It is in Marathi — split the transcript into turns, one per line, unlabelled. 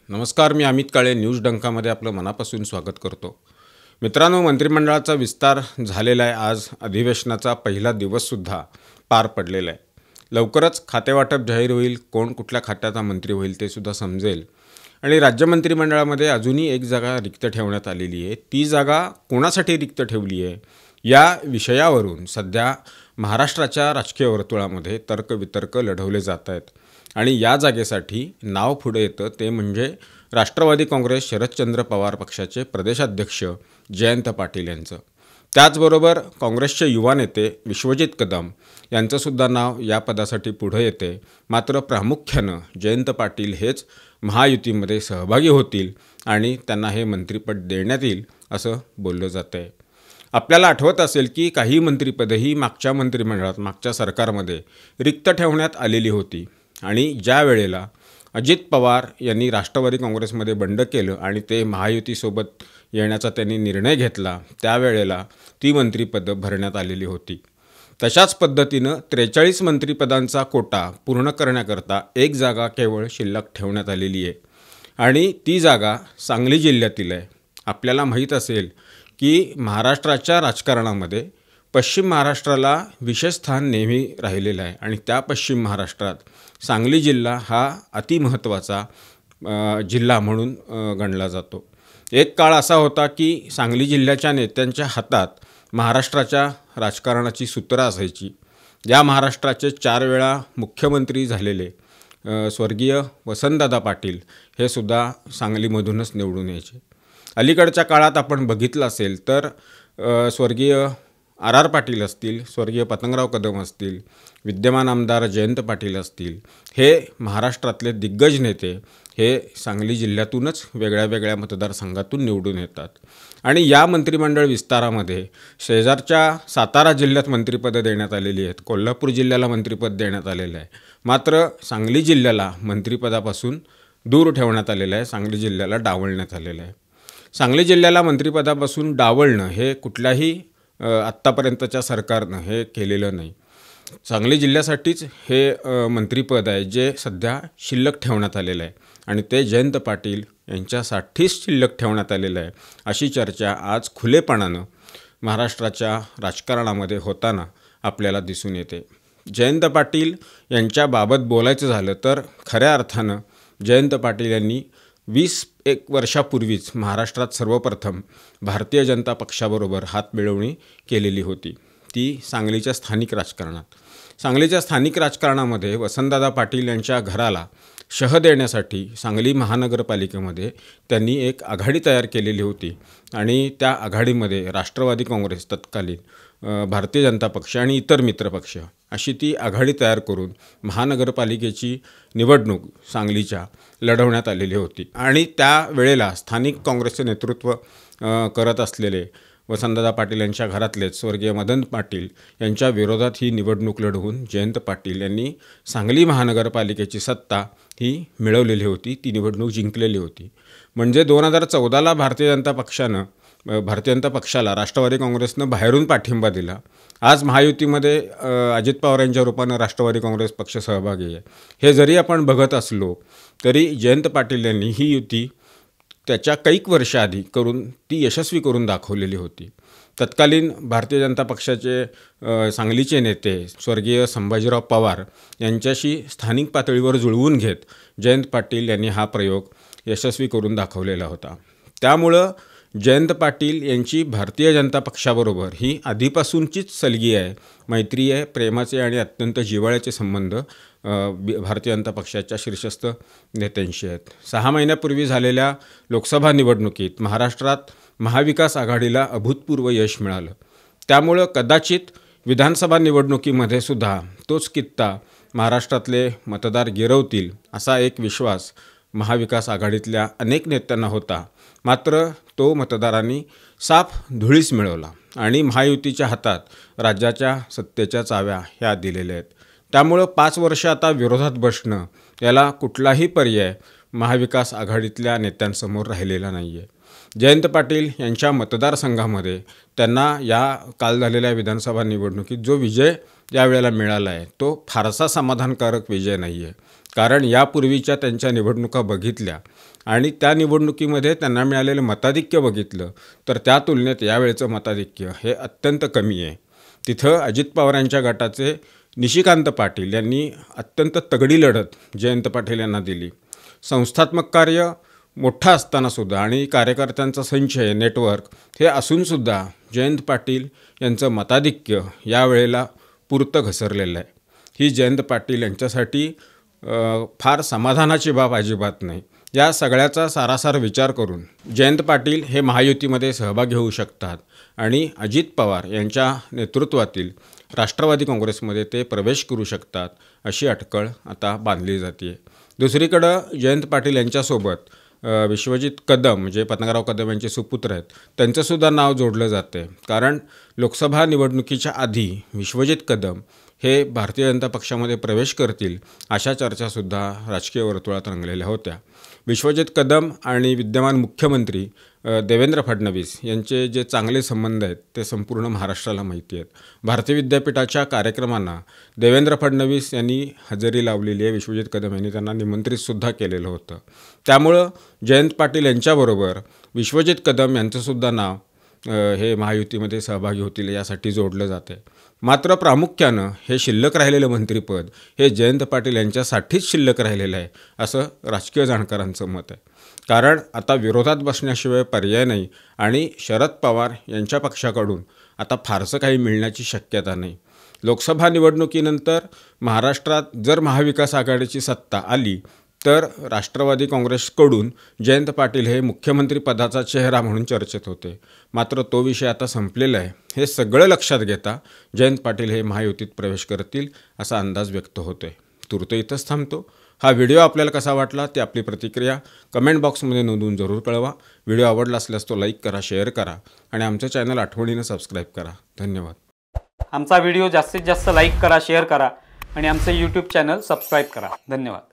नमस्कार, मी अमित काळे न्यूज डंकामध्ये आपलं मनापासून स्वागत करतो। मित्रांनो, मंत्रिमंडळाचा विस्तार झालेला आहे। आज अधिवेशनाचा पहिला दिवससुद्धा पार पडलेला आहे। लवकरच खातेवाटप जाहीर होईल, कोण कुठल्या खात्याचा मंत्री होईल ते सुद्धा समजेल। आणि राज्य मंत्रिमंडळामध्ये अजूनही एक जागा रिक्त ठेवण्यात आलेली आहे। ती जागा कोणासाठी रिक्त ठेवली आहे या विषयावरून सध्या महाराष्ट्राच्या राजकीय वर्तुळामध्ये तर्कवितर्क लढवले जात आहेत। आणि या जागेसाठी नाव पुढे येतं ते म्हणजे राष्ट्रवादी काँग्रेस शरदचंद्र पवार पक्षाचे प्रदेशाध्यक्ष जयंत पाटील यांचं। त्याचबरोबर काँग्रेसचे युवा नेते विश्वजित कदम यांचंसुद्धा नाव या पदासाठी पुढे येते। मात्र प्रामुख्यानं जयंत पाटील हेच महायुतीमध्ये सहभागी होतील आणि त्यांना हे मंत्रिपद देण्यात येईल असं बोललं जातं आहे। आपल्याला आठवत असेल की काही मंत्रिपदही मागच्या मंत्रिमंडळात मागच्या सरकारमध्ये रिक्त ठेवण्यात आलेली होती। आणि ज्या वेळेला अजित पवार यांनी राष्ट्रवादी काँग्रेसमध्ये बंड केलं आणि ते महायुतीसोबत येण्याचा त्यांनी निर्णय घेतला, त्यावेळेला ती मंत्रिपदं भरण्यात आलेली होती। तशाच पद्धतीनं 43 मंत्रिपदांचा कोटा पूर्ण करण्याकरता एक जागा केवळ शिल्लक ठेवण्यात आलेली आहे आणि ती जागा सांगली जिल्ह्यातील आहे। आपल्याला माहीत असेल की महाराष्ट्राच्या राजकारणामध्ये पश्चिम महाराष्ट्राला विशेष स्थान नेहमी राहिलेलं आहे आणि त्या पश्चिम महाराष्ट्रात सांगली जिल्हा हा अतिमहत्त्वाचा जिल्हा म्हणून गणला जातो। एक काळ असा होता की सांगली जिल्ह्याच्या नेत्यांच्या हातात महाराष्ट्राच्या राजकारणाची सूत्रं असायची। या महाराष्ट्राचे 4 वेळा मुख्यमंत्री झालेले स्वर्गीय वसंतदादा पाटील हे सुद्धा सांगलीमधूनच निवडून यायचे। अलीकडच्या काळात आपण बघितलं असेल तर स्वर्गीय आर पाटील असतील, स्वर्गीय पतंगराव कदम असतील, विद्यमान आमदार जयंत पाटील असतील, हे महाराष्ट्रातले दिग्गज नेते हे सांगली जिल्ह्यातूनच वेगळ्या वेगळ्या मतदारसंघातून निवडून येतात। आणि या मंत्रिमंडळ विस्तारामध्ये शेजारच्या सातारा जिल्ह्यात मंत्रिपदं देण्यात आलेली आहेत, कोल्हापूर जिल्ह्याला मंत्रिपद देण्यात आलेलं आहे। मात्र सांगली जिल्ह्याला मंत्रिपदापासून दूर ठेवण्यात आलेलं आहे, सांगली जिल्ह्याला डावलण्यात आलेलं आहे। सांगली जिल्ह्याला मंत्रिपदापासून डावलणं हे कुठल्याही आत्तापर्यंतच्या सरकारनं हे केलेलं नाही। सांगली जिल्ह्यासाठीच हे मंत्रिपद आहे जे सध्या शिल्लक ठेवण्यात आलेलं आहे आणि ते जयंत पाटील यांच्यासाठीच शिल्लक ठेवण्यात आलेलं आहे अशी चर्चा आज खुलेपणानं महाराष्ट्राच्या राजकारणामध्ये होताना आपल्याला दिसून येते। जयंत पाटील यांच्याबाबत बोलायचं झालं तर खऱ्या अर्थानं जयंत पाटील यांनी 21 वर्षापूर्वीच महाराष्ट्रात सर्वप्रथम भारतीय जनता पक्षाबरोबर हातमिळवणी केलेली होती, ती सांगलीच्या स्थानिक राजकारणात। सांगलीच्या स्थानिक राजकारणामध्ये वसंतदादा पाटील यांच्या घराला शह देण्यासाठी सांगली महानगरपालिकेमध्ये त्यांनी एक आघाडी तयार केलेली होती आणि त्या आघाडीमध्ये राष्ट्रवादी काँग्रेस, तत्कालीन भारतीय जनता पक्ष आणि इतर मित्रपक्ष अशी ती आघाडी तयार करून महानगरपालिकेची निवडणूक सांगलीच्या लढवण्यात आलेली होती। आणि त्या वेळेला स्थानिक काँग्रेसचे नेतृत्व करत असलेले वसंतदादा पाटील यांच्या घरातलेच स्वर्गीय मदन पाटील यांच्या विरोधात ही निवडणूक लढवून जयंत पाटील यांनी सांगली महानगरपालिकेची सत्ता ही मिळवलेली होती, ती निवडणूक जिंकलेली होती। म्हणजे 2014ला भारतीय जनता पक्षाला राष्ट्रवादी काँग्रेसनं बाहेरून पाठिंबा दिला। आज महायुतीमध्ये अजित पवार यांच्या रूपानं राष्ट्रवादी काँग्रेस पक्ष सहभागी आहे। हे जरी आपण बघत असलो तरी जयंत पाटील यांनी ही युती त्याच्या कैक वर्ष आधी करून ती यशस्वी करून दाखवलेली होती। तत्कालीन भारतीय जनता पक्षाचे सांगलीचे नेते स्वर्गीय संभाजीराव पवार यांच्याशी स्थानिक पातळीवर जुळवून घेत जयंत पाटील यांनी हा प्रयोग यशस्वी करून दाखवलेला होता। त्यामुळं जयंत पाटील यांची भारतीय जनता पक्षाबरोबर ही आधीपासूनचीच सलगी आहे, मैत्री आहे, प्रेमाचे आणि अत्यंत जिव्हाळ्याचे संबंध भारतीय जनता पक्षाच्या शीर्षस्थ नेत्यांशी आहेत। 6 महिन्यापूर्वी झालेल्या लोकसभा निवडणुकीत महाराष्ट्रात महाविकास आघाडीला अभूतपूर्व यश मिळालं। त्यामुळं कदाचित विधानसभा निवडणुकीमध्ये सुद्धा तोच कित्ता महाराष्ट्रातले मतदार गिरवतील असा एक विश्वास महाविकास आघाडीतल्या अनेक नेत्यांना होता। मात्र तो मतदारांनी साफ धुळीस मिळवला आणि महायुतीच्या हातात राज्याच्या सत्तेच्या चाव्या ह्या दिलेल्या आहेत। त्यामुळं 5 वर्ष आता विरोधात बसणं याला कुठलाही पर्याय महाविकास आघाडीतल्या नेत्यांसमोर राहिलेला नाही आहे। जयंत पाटील यांच्या मतदारसंघामध्ये त्यांना या काल झालेल्या विधानसभा निवडणुकीत जो विजय यावेळेला मिळाला आहे तो फारसा समाधानकारक विजय नाही आहे। कारण यापूर्वीच्या त्यांच्या निवडणुका बघितल्या आणि त्या निवडणुकीमध्ये त्यांना मिळालेलं मताधिक्य बघितलं तर त्या तुलनेत यावेळचं मताधिक्य हे अत्यंत कमी आहे. तिथं अजित पवार यांच्या गटाचे निशिकांत पाटील यांनी अत्यंत तगडी लढत जयंत पाटील यांना दिली. संस्थात्मक कार्य मोठा असतानासुद्धा आणि कार्यकर्त्यांचा संचय नेटवर्क हे असूनसुद्धा जयंत पाटील यांचं मताधिक्य यावेळेला पुरतं घसरलेलं आहे. ही जयंत पाटील यांच्यासाठी फार समाधानाची बाब अजिबात नाही. या सगळ्याचा सारासार विचार करून जयंत पाटील हे महायुतीमध्ये सहभागी होऊ शकतात आणि अजित पवार यांच्या नेतृत्वातील राष्ट्रवादी काँग्रेसमध्ये ते प्रवेश करू शकतात अशी अटकळ आता बांधली जाते. दुसरीकडं जयंत पाटील यांच्यासोबत विश्वजित कदम म्हणजे पतंगराव कदम यांचे सुपुत्र आहेत त्यांचंसुद्धा नाव जोडलं जाते. कारण लोकसभा निवडणुकीच्या आधी विश्वजित कदम हे भारतीय जनता पक्षामध्ये प्रवेश करतील अशा चर्चासुद्धा राजकीय वर्तुळात रंगलेल्या होत्या. विश्वजित कदम आणि विद्यमान मुख्यमंत्री देवेंद्र फडणवीस यांचे जे चांगले संबंध आहेत ते संपूर्ण महाराष्ट्राला माहिती आहेत. भारतीय विद्यापीठाच्या कार्यक्रमांना देवेंद्र फडणवीस यांनी हजेरी लावलेली आहे. विश्वजित कदम यांनी त्यांना निमंत्रितसुद्धा केलेलं होतं. त्यामुळं जयंत पाटील यांच्याबरोबर विश्वजित कदम यांचंसुद्धा नाव हे महायुतीमध्ये सहभागी होतील यासाठी जोडलं जाते. मात्र प्रामुख्यानं हे शिल्लक राहिलेलं मंत्रिपद हे जयंत पाटील यांच्यासाठीच शिल्लक राहिलेलं आहे असं राजकीय जाणकारांचं मत आहे. कारण आता विरोधात बसण्याशिवाय पर्याय नाही आणि शरद पवार यांच्या पक्षाकडून आता फारसं काही मिळण्याची शक्यता नाही. लोकसभा निवडणुकीनंतर महाराष्ट्रात जर महाविकास आघाडीची सत्ता आली तर राष्ट्रवादी काँग्रेसकडून जयंत पाटील हे मुख्यमंत्रीपदाचा चेहरा म्हणून चर्चेत होते. मात्र तो विषय आता संपलेला आहे. हे सगळं लक्षात घेता जयंत पाटील हे महायुतीत प्रवेश करतील असा अंदाज व्यक्त होतोय. तूर्त इथंच थांबतो. हा व्हिडिओ आपल्याला कसा वाटला ते आपली प्रतिक्रिया कमेंट बॉक्समध्ये नोंदवून जरूर कळवा. व्हिडिओ आवडला असल्यास तो लाईक करा, शेअर करा आणि आमचं चॅनल आठवणीनं सबस्क्राईब करा. धन्यवाद.
आमचा व्हिडिओ जास्तीत जास्त लाईक करा, शेअर करा आणि आमचं यूट्यूब चॅनल सबस्क्राईब करा. धन्यवाद.